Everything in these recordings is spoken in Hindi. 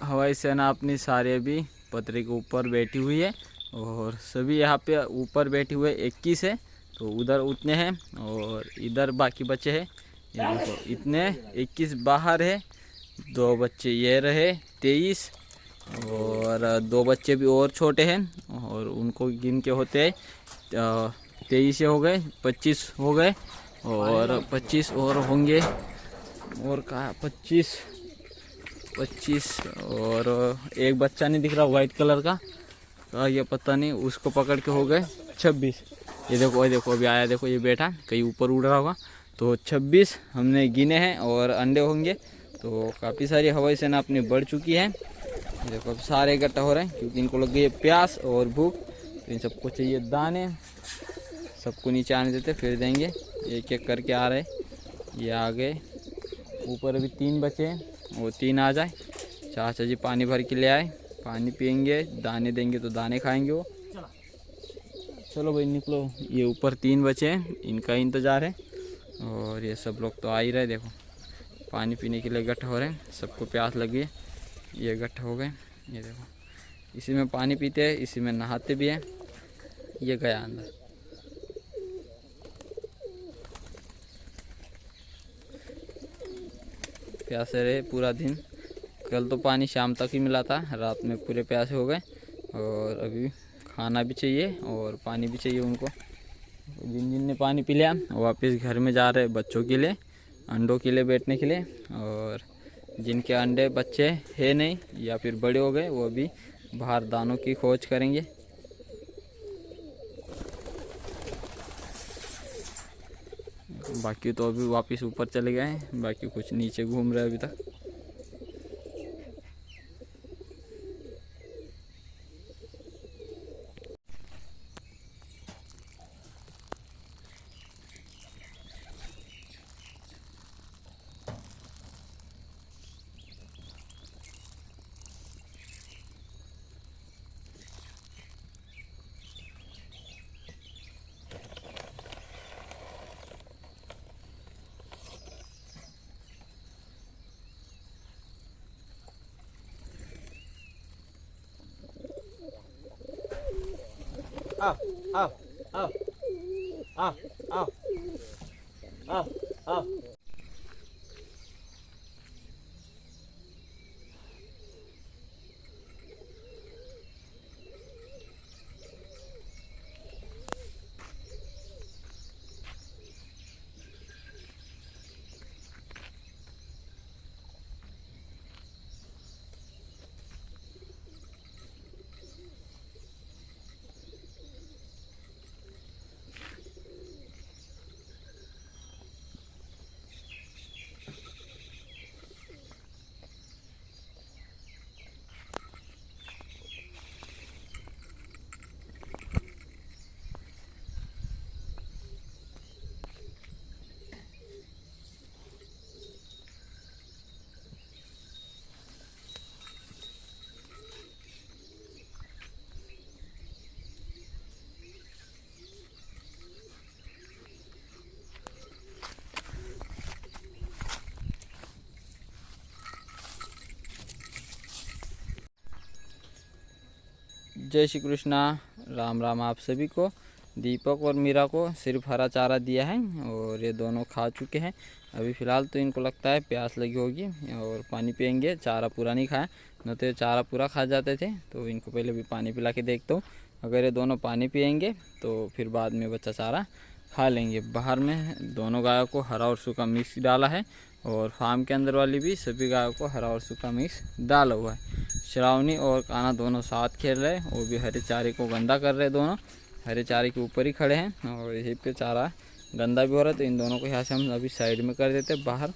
हवाई सेना अपनी सारे अभी पतरे के ऊपर बैठी हुई है और सभी यहाँ पे ऊपर बैठे हुए 21 है। तो उधर उतने हैं और इधर बाकी बच्चे हैं। ये देखो इतने 21 बाहर है। 2 बच्चे ये रहे 23 और 2 बच्चे भी और छोटे हैं और उनको गिन के होते हैं 23 हो गए, 25 हो गए और 25 और होंगे। और कहा 25 और एक बच्चा नहीं दिख रहा वाइट कलर का, ये पता नहीं, उसको पकड़ के हो गए 26। ये देखो अभी आया, देखो ये बैठा कहीं ऊपर उड़ रहा होगा। तो 26 हमने गिने हैं और अंडे होंगे। तो काफ़ी सारी हवाई सेना अपनी बढ़ चुकी है। देखो अब सारे इकट्ठा हो रहे हैं क्योंकि इनको लग गई है प्यास और भूख। तो इन सबको चाहिए दाने। सबको नीचे आने देते फिर देंगे। एक एक करके आ रहे, ये आ गए। ऊपर अभी 3 बचे हैं, वो 3 आ जाए। चाचा जी पानी भर के ले आए, पानी पियेंगे, दाने देंगे तो दाने खाएंगे वो। चलो भाई निकलो। ये ऊपर 3 बचे हैं, इनका इंतज़ार है। और ये सब लोग तो आ ही रहे, देखो पानी पीने के लिए इकट्ठा हो रहे हैं। सबको प्यास लगी है, ये इकट्ठा हो गए। ये देखो इसी में पानी पीते हैं, इसी में नहाते भी हैं। ये गया अंदर। प्यासे रहे पूरा दिन। कल तो पानी शाम तक ही मिला था, रात में पूरे प्यासे हो गए। और अभी खाना भी चाहिए और पानी भी चाहिए उनको। जिन जिन ने पानी पी लिया वापस घर में जा रहे बच्चों के लिए, अंडों के लिए बैठने के लिए। और जिनके अंडे बच्चे है नहीं या फिर बड़े हो गए वो भी बाहर दानों की खोज करेंगे। बाकी तो अभी वापस ऊपर चले गए हैं, बाकी कुछ नीचे घूम रहे हैं अभी तक। आओ आओ आओ आओ आओ आओ आओ। जय श्री कृष्णा, राम राम आप सभी को। दीपक और मीरा को सिर्फ हरा चारा दिया है और ये दोनों खा चुके हैं। अभी फ़िलहाल तो इनको लगता है प्यास लगी होगी और पानी पियेंगे। चारा पूरा नहीं खाया, न तो ये चारा पूरा खा जाते थे। तो इनको पहले भी पानी पिला के देखता हूँ। अगर ये दोनों पानी पियेंगे तो फिर बाद में बच्चा चारा खा लेंगे। बाहर में दोनों गायों को हरा और सूखा मिक्स डाला है और फार्म के अंदर वाली भी सभी गायों को हरा और सूखा मिक्स डाला हुआ है। श्रावणी और कान्हा दोनों साथ खेल रहे हैं, वो भी हरे चारे को गंदा कर रहे हैं। दोनों हरे चारे के ऊपर ही खड़े हैं और यहीं पे चारा गंदा भी हो रहा है। तो इन दोनों को यहाँ से हम अभी साइड में कर देते, बाहर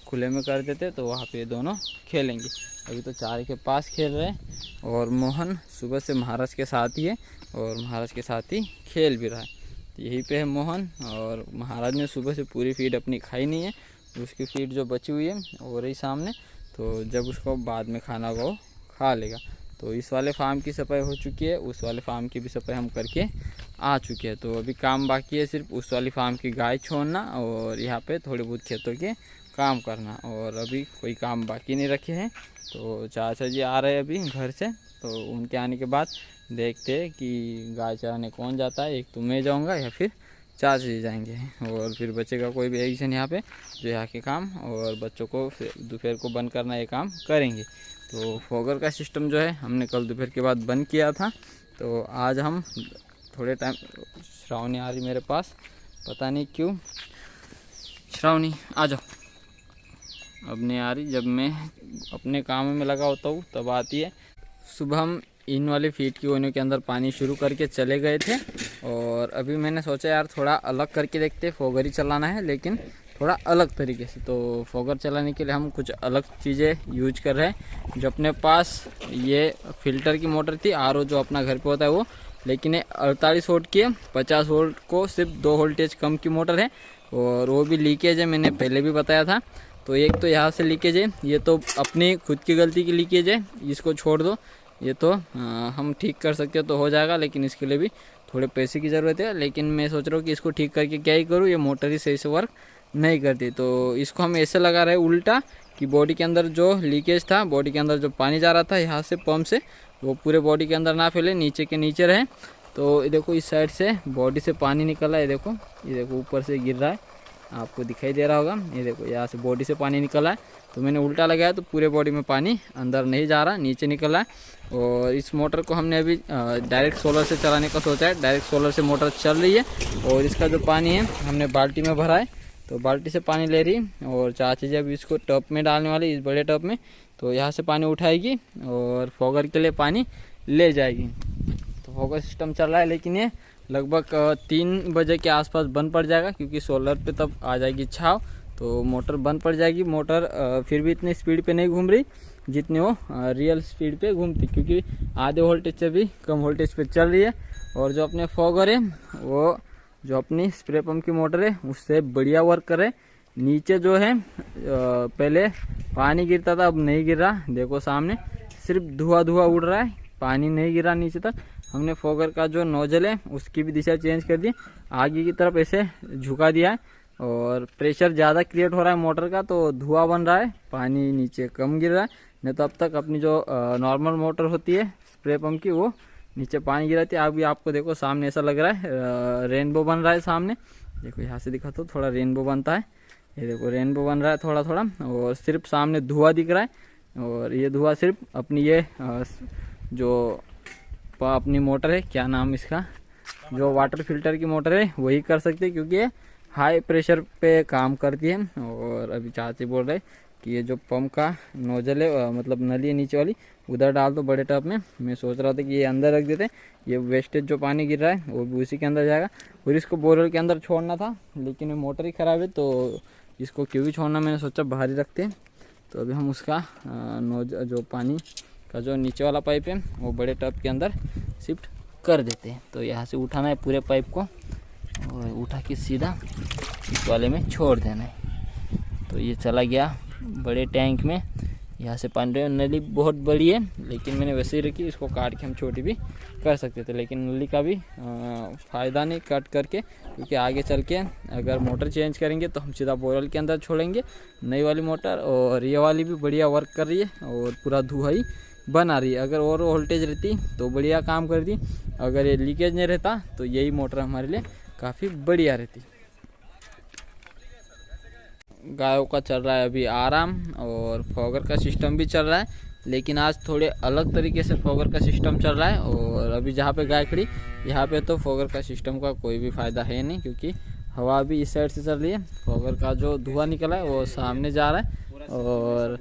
खुले में कर देते, तो वहाँ पे दोनों खेलेंगे। अभी तो चारे के पास खेल रहे हैं और मोहन सुबह से महाराज के साथ ही है और महाराज के साथ ही खेल भी रहा है। तो यहीं पे है मोहन और महाराज ने सुबह से पूरी फीड अपनी खाई नहीं है। उसकी फीड जो बची हुई है वो रही सामने, तो जब उसको बाद में खाना होगा वो खा लेगा। तो इस वाले फार्म की सफाई हो चुकी है, उस वाले फार्म की भी सफाई हम करके आ चुके हैं। तो अभी काम बाकी है सिर्फ उस वाली फार्म की गाय छोड़ना और यहाँ पे थोड़े बहुत खेतों के काम करना, और अभी कोई काम बाकी नहीं रखे हैं। तो चाचा जी आ रहे हैं अभी घर से, तो उनके आने के बाद देखते हैं कि गाय चराने कौन जाता है। एक तो मैं जाऊँगा या फिर चाचा जी जाएंगे, और फिर बच्चे का कोई भी एक जन यहाँ पे जो यहाँ के काम और बच्चों को दोपहर को बंद करना ये काम करेंगे। तो फोगर का सिस्टम जो है हमने कल दोपहर के बाद बंद किया था। तो आज हम थोड़े टाइम, श्रावणी आ रही मेरे पास, पता नहीं क्यों। श्रावणी आ जाओ। अब नहीं आ रही, जब मैं अपने काम में लगा होता हूँ तब आती है। सुबह हम इन वाले फीड की गोनियों के अंदर पानी शुरू करके चले गए थे, और अभी मैंने सोचा यार थोड़ा अलग करके देखते। फोगर ही चलाना है लेकिन थोड़ा अलग तरीके से। तो फोगर चलाने के लिए हम कुछ अलग चीज़ें यूज कर रहे हैं। जो अपने पास ये फिल्टर की मोटर थी, आरओ जो अपना घर पे होता है वो, लेकिन ये 48 वोल्ट की है। 50 वोल्ट को सिर्फ 2 वोल्टेज कम की मोटर है, और वो भी लीकेज है, मैंने पहले भी बताया था। तो एक तो यहाँ से लीकेज है, ये तो अपनी खुद की गलती की लीकेज है, इसको छोड़ दो। ये तो हम ठीक कर सकते हो तो हो जाएगा, लेकिन इसके लिए भी थोड़े पैसे की ज़रूरत है। लेकिन मैं सोच रहा हूँ कि इसको ठीक करके क्या ही करूँ, ये मोटर ही सही से वर्क नहीं करती। तो इसको हम ऐसे लगा रहे हैं उल्टा, कि बॉडी के अंदर जो लीकेज था, बॉडी के अंदर जो पानी जा रहा था यहाँ से पंप से, वो पूरे बॉडी के अंदर ना फैले, नीचे के नीचे रहे। तो देखो इस साइड से बॉडी से पानी निकल रहा है, ये देखो ऊपर से गिर रहा है, आपको दिखाई दे रहा होगा। ये देखो यहाँ से बॉडी से पानी निकल रहा है। तो मैंने उल्टा लगाया तो पूरे बॉडी में पानी अंदर नहीं जा रहा, नीचे निकल रहा है। और इस मोटर को हमने अभी डायरेक्ट सोलर से चलाने का सोचा है। डायरेक्ट सोलर से मोटर चल रही है, और इसका जो पानी है हमने बाल्टी में भरा है, तो बाल्टी से पानी ले रही है। और चाची जी अभी इसको टब में डालने वाली, इस बड़े टब में। तो यहाँ से पानी उठाएगी और फोगर के लिए पानी ले जाएगी। तो फोगर सिस्टम चल रहा है, लेकिन ये लगभग 3 बजे के आसपास बंद पड़ जाएगा, क्योंकि सोलर पे तब आ जाएगी छाव, तो मोटर बंद पड़ जाएगी। मोटर फिर भी इतनी स्पीड पे नहीं घूम रही जितनी वो रियल स्पीड पे घूमती, क्योंकि आधे वोल्टेज से भी कम वोल्टेज पे चल रही है। और जो अपने फोगर है वो जो अपनी स्प्रे पंप की मोटर है उससे बढ़िया वर्क कर रहे। नीचे जो है पहले पानी गिरता था, अब नहीं गिर रहा। देखो सामने सिर्फ धुआं धुआं उड़ रहा है, पानी नहीं गिरा नीचे तक। हमने फोगर का जो नोजल है उसकी भी दिशा चेंज कर दी, आगे की तरफ ऐसे झुका दिया है, और प्रेशर ज़्यादा क्रिएट हो रहा है मोटर का, तो धुआं बन रहा है, पानी नीचे कम गिर रहा है। नहीं तो अब तक अपनी जो नॉर्मल मोटर होती है स्प्रे पंप की, वो नीचे पानी गिराती है। अभी आपको देखो सामने ऐसा लग रहा है रेनबो बन रहा है सामने। देखो यहाँ से दिखा तो थोड़ा रेनबो बनता है, ये देखो रेनबो बन रहा है थोड़ा थोड़ा, और सिर्फ सामने धुआं दिख रहा है। और ये धुआं सिर्फ अपनी ये जो अपनी मोटर है, क्या नाम इसका, जो वाटर फिल्टर की मोटर है वही कर सकती है, क्योंकि ये हाई प्रेशर पे काम करती है। और अभी चाची बोल रहे कि ये जो पंप का नोजल है, मतलब नली है नीचे वाली, उधर डाल दो बड़े टब में। मैं सोच रहा था कि ये अंदर रख देते, ये वेस्टेज जो पानी गिर रहा है वो भी उसी के अंदर जाएगा। और इसको बोरवेल के अंदर छोड़ना था, लेकिन मोटर ही ख़राब है, तो इसको क्यों भी छोड़ना, मैंने सोचा बाहर ही रखते हैं। तो अभी हम उसका जो पानी का जो नीचे वाला पाइप है वो बड़े टब के अंदर शिफ्ट कर देते हैं। तो यहाँ से उठाना है पूरे पाइप को, और उठा के सीधा इस वाले में छोड़ देना है। तो ये चला गया बड़े टैंक में। यहाँ से पानी, नली बहुत बड़ी है लेकिन मैंने वैसे ही रखी, इसको काट के हम छोटी भी कर सकते थे, लेकिन नली का भी फ़ायदा नहीं कट करके, क्योंकि आगे चल के अगर मोटर चेंज करेंगे तो हम सीधा बोरवेल के अंदर छोड़ेंगे नई वाली मोटर। और ये वाली भी बढ़िया वर्क कर रही है और पूरा धुआं ही बना रही है। अगर और वोल्टेज रहती तो बढ़िया काम करती, अगर ये लीकेज नहीं रहता तो यही मोटर हमारे लिए काफ़ी बढ़िया रहती। गायों का चल रहा है अभी आराम, और फोगर का सिस्टम भी चल रहा है, लेकिन आज थोड़े अलग तरीके से फोगर का सिस्टम चल रहा है। और अभी जहाँ पे गाय खड़ी, यहाँ पे तो फोगर का सिस्टम का कोई भी फ़ायदा है नहीं, क्योंकि हवा भी इस साइड से चल रही है। फोगर का जो धुआं निकला है वो सामने जा रहा है, और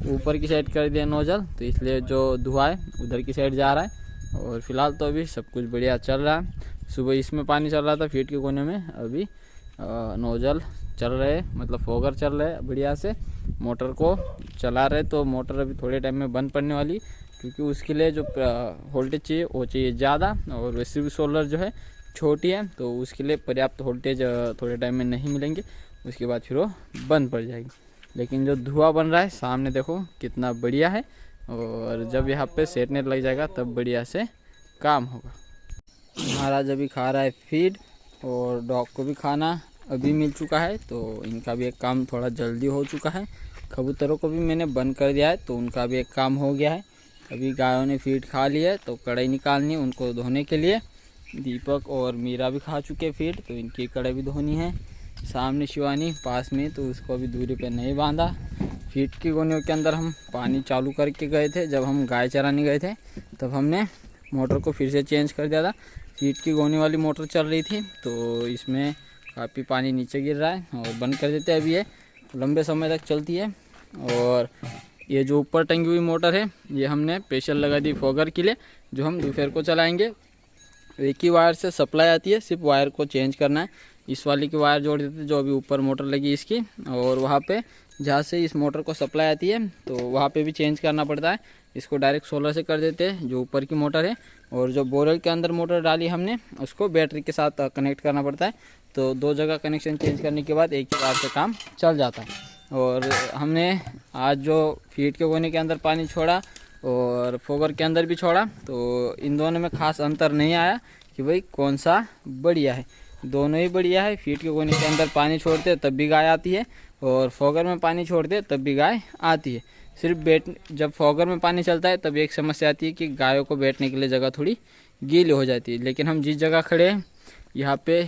ऊपर की साइड कर दिया नोजल, तो इसलिए जो धुआं है उधर की साइड जा रहा है। और फिलहाल तो अभी सब कुछ बढ़िया चल रहा है। सुबह इसमें पानी चल रहा था फीड के कोने में, अभी नोजल चल रहे, मतलब फोगर चल रहे बढ़िया से, मोटर को चला रहे। तो मोटर अभी थोड़े टाइम में बंद पड़ने वाली, क्योंकि उसके लिए जो वोल्टेज चाहिए वो चाहिए ज़्यादा, और वैसे भी सोलर जो है छोटी है, तो उसके लिए पर्याप्त वोल्टेज थोड़े टाइम में नहीं मिलेंगे, उसके बाद फिर वो बंद पड़ जाएगी। लेकिन जो धुआं बन रहा है सामने देखो कितना बढ़िया है, और जब यहाँ पे सेटने लग जाएगा तब बढ़िया से काम होगा। महाराज अभी खा रहा है फीड और डॉग को भी खाना अभी मिल चुका है, तो इनका भी एक काम थोड़ा जल्दी हो चुका है। कबूतरों को भी मैंने बंद कर दिया है, तो उनका भी एक काम हो गया है। अभी गायों ने फीड खा ली है, तो कढ़ाई निकालनी है उनको धोने के लिए। दीपक और मीरा भी खा चुके फीड, तो इनकी कढ़ाई भी धोनी है। सामने शिवानी पास में, तो उसको अभी दूरी पे नहीं बांधा। फीड की गोनियों के अंदर हम पानी चालू करके गए थे, जब हम गाय चराने गए थे तब हमने मोटर को फिर से चेंज कर दिया था। फीड की गोनी वाली मोटर चल रही थी, तो इसमें काफ़ी पानी नीचे गिर रहा है और बंद कर देते हैं। अभी ये लंबे समय तक चलती है। और ये जो ऊपर टंगी हुई मोटर है, ये हमने स्पेशल लगा दी फॉगर के लिए, जो हम दोपहर को चलाएंगे। एक ही वायर से सप्लाई आती है, सिर्फ वायर को चेंज करना है। इस वाली की वायर जोड़ देते जो अभी ऊपर मोटर लगी इसकी, और वहाँ पे जहाँ से इस मोटर को सप्लाई आती है तो वहाँ पे भी चेंज करना पड़ता है। इसको डायरेक्ट सोलर से कर देते हैं जो ऊपर की मोटर है, और जो बोरवेल के अंदर मोटर डाली हमने उसको बैटरी के साथ कनेक्ट करना पड़ता है। तो 2 जगह कनेक्शन चेंज करने के बाद एक ही बार से काम चल जाता है। और हमने आज जो फीड के गोने के अंदर पानी छोड़ा और फोगर के अंदर भी छोड़ा, तो इन दोनों में खास अंतर नहीं आया कि भाई कौन सा बढ़िया है। दोनों ही बढ़िया है। फीड के गोने के अंदर पानी छोड़ते तब भी गाय आती है, और फोगर में पानी छोड़ते तब भी गाय आती है। सिर्फ जब फोगर में पानी चलता है तब एक समस्या आती है कि गायों को बैठने के लिए जगह थोड़ी गीली हो जाती है। लेकिन हम जिस जगह खड़े हैं यहाँ पे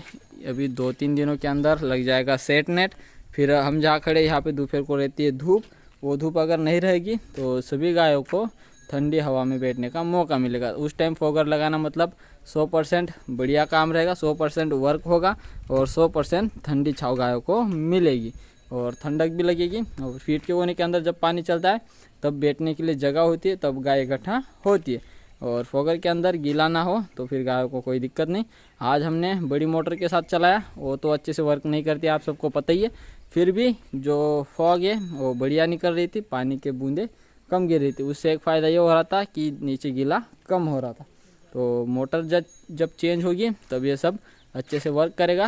अभी 2-3 दिनों के अंदर लग जाएगा सेट नेट। फिर हम जहाँ खड़े यहाँ पे दोपहर को रहती है धूप, वो धूप अगर नहीं रहेगी तो सभी गायों को ठंडी हवा में बैठने का मौका मिलेगा। उस टाइम फोगर लगाना मतलब 100% बढ़िया काम रहेगा, 100% वर्क होगा और 100% ठंडी छाँव गायों को मिलेगी और ठंडक भी लगेगी। और फीड के गोने के अंदर जब पानी चलता है तब बैठने के लिए जगह होती है, तब गाय इकट्ठा होती है। और फोगर के अंदर गीला ना हो तो फिर गायों को कोई दिक्कत नहीं। आज हमने बड़ी मोटर के साथ चलाया, वो तो अच्छे से वर्क नहीं करती, आप सबको पता ही है। फिर भी जो फॉग है वो बढ़िया निकल रही थी, पानी के बूंदे कम गिर रही थी। उससे एक फ़ायदा ये हो रहा था कि नीचे गीला कम हो रहा था। तो मोटर जब चेंज होगी तब ये सब अच्छे से वर्क करेगा।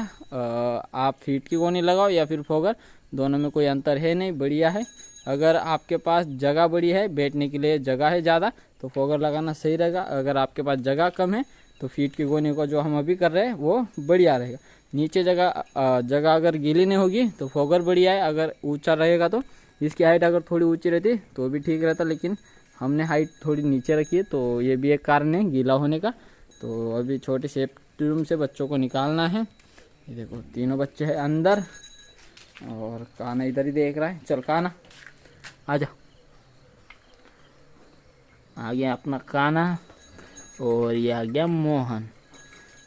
आप फीड की गोनी लगाओ या फिर फोगर, दोनों में कोई अंतर है नहीं, बढ़िया है। अगर आपके पास जगह बड़ी है, बैठने के लिए जगह है ज़्यादा, तो फोगर लगाना सही रहेगा। अगर आपके पास जगह कम है तो फीड की गोनी को जो हम अभी कर रहे हैं वो बढ़िया रहेगा। नीचे जगह अगर गीली नहीं होगी तो फोगर बढ़िया है। अगर ऊंचा रहेगा तो इसकी हाइट अगर थोड़ी ऊंची रहती तो भी ठीक रहता, लेकिन हमने हाइट थोड़ी नीचे रखी है, तो ये भी एक कारण है गीला होने का। तो अभी छोटे सेफ्टी रूम से बच्चों को निकालना है। ये देखो तीनों बच्चे हैं अंदर और काना इधर ही देख रहा है। चल काना आजा, आ गया अपना काना और ये आ गया मोहन।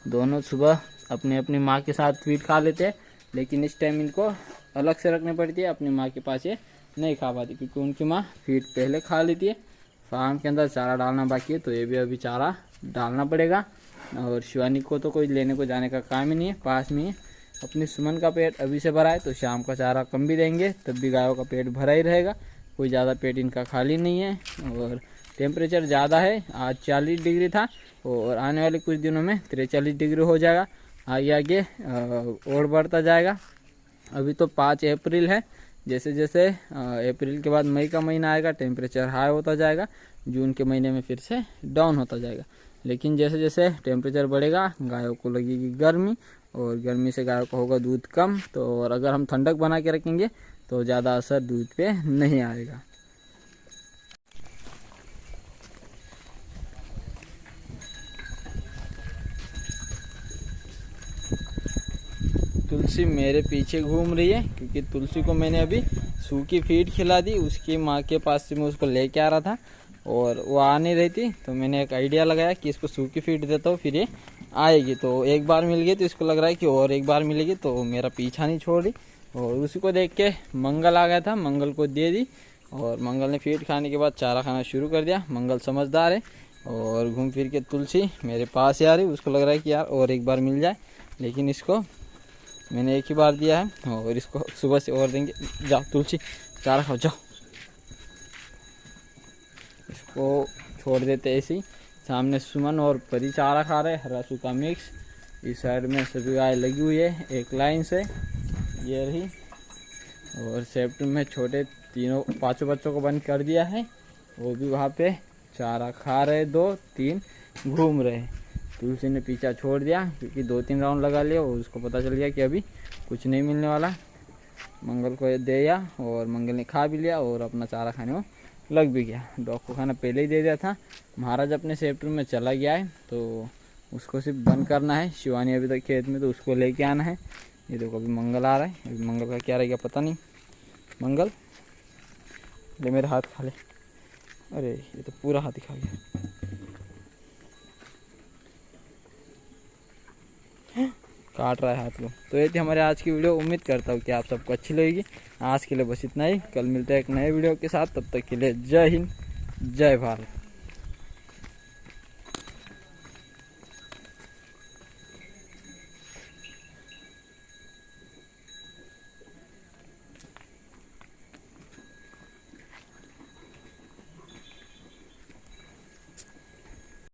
दोनों सुबह अपने अपनी माँ के साथ फीड खा लेते हैं, लेकिन इस टाइम इनको अलग से रखनी पड़ती है। अपनी माँ के पास ये नहीं खा पाती क्योंकि उनकी माँ फीड पहले खा लेती है। फार्म के अंदर चारा डालना बाकी है, तो ये भी अभी चारा डालना पड़ेगा। और शिवानी को तो कोई लेने को जाने का काम ही नहीं है, पास में ही अपनी सुमन का पेट अभी से भरा है, तो शाम का चारा कम भी देंगे तब भी गायों का पेट भरा ही रहेगा। कोई ज़्यादा पेट इनका खाली नहीं है। और टेम्परेचर ज़्यादा है, आज 40 डिग्री था और आने वाले कुछ दिनों में 43 डिग्री हो जाएगा। आगे आगे और बढ़ता जाएगा। अभी तो 5 अप्रैल है, जैसे जैसे अप्रैल के बाद मई का महीना आएगा टेम्परेचर हाई होता जाएगा, जून के महीने में फिर से डाउन होता जाएगा। लेकिन जैसे जैसे टेम्परेचर बढ़ेगा गायों को लगेगी गर्मी, और गर्मी से गायों को होगा दूध कम। तो और अगर हम ठंडक बना के रखेंगे तो ज़्यादा असर दूध पे नहीं आएगा। तुलसी मेरे पीछे घूम रही है क्योंकि तुलसी को मैंने अभी सूखी फीड खिला दी। उसकी माँ के पास से मैं उसको लेके आ रहा था और वो आ नहीं रही थी, तो मैंने एक आइडिया लगाया कि इसको सूखी फीड देता हूँ, फिर ये आएगी। तो एक बार मिल गई तो इसको लग रहा है कि और एक बार मिलेगी, तो मेरा पीछा नहीं छोड़ रही। और उसी को देख के मंगल आ गया था, मंगल को दे दी और मंगल ने फीड खाने के बाद चारा खाना शुरू कर दिया। मंगल समझदार है और घूम फिर के तुलसी मेरे पास ही आ रही। उसको लग रहा है कि यार और एक बार मिल जाए, लेकिन इसको मैंने एक ही बार दिया है और इसको सुबह से और देंगे। जाओ तुलसी चारा खाओ, जाओ। इसको छोड़ देते ऐसे ही। सामने सुमन और परी चारा खा रहे, हरा सूखा मिक्स। इस साइड में सभी गाय लगी हुई है एक लाइन से, ये रही। और सेफ्टी में छोटे 5 बच्चों को बंद कर दिया है, वो भी वहाँ पे चारा खा रहे, 2-3 घूम रहे। तुलसी ने पीछा छोड़ दिया क्योंकि 2-3 राउंड लगा लिया और उसको पता चल गया कि अभी कुछ नहीं मिलने वाला। मंगल को दिया और मंगल ने खा भी लिया और अपना चारा खाने में लग भी गया। डॉग को खाना पहले ही दे दिया था। महाराज अपने सेफ्ट रूम में चला गया है तो उसको सिर्फ बंद करना है। शिवानी अभी तक खेत में तो उसको लेके आना है। ये देखो अभी मंगल आ रहा है, अभी मंगल का क्या रहेगा पता नहीं। मंगल ले मेरे हाथ खा ले। अरे ये तो पूरा हाथ ही खा गया। काट रहा है हाथ को। तो ये थी हमारे आज की वीडियो। उम्मीद करता हूँ कि आप सबको अच्छी लगेगी। आज के लिए बस इतना ही। कल मिलते हैं एक नए वीडियो के साथ। तब तक के लिए जय हिंद, जय भारत।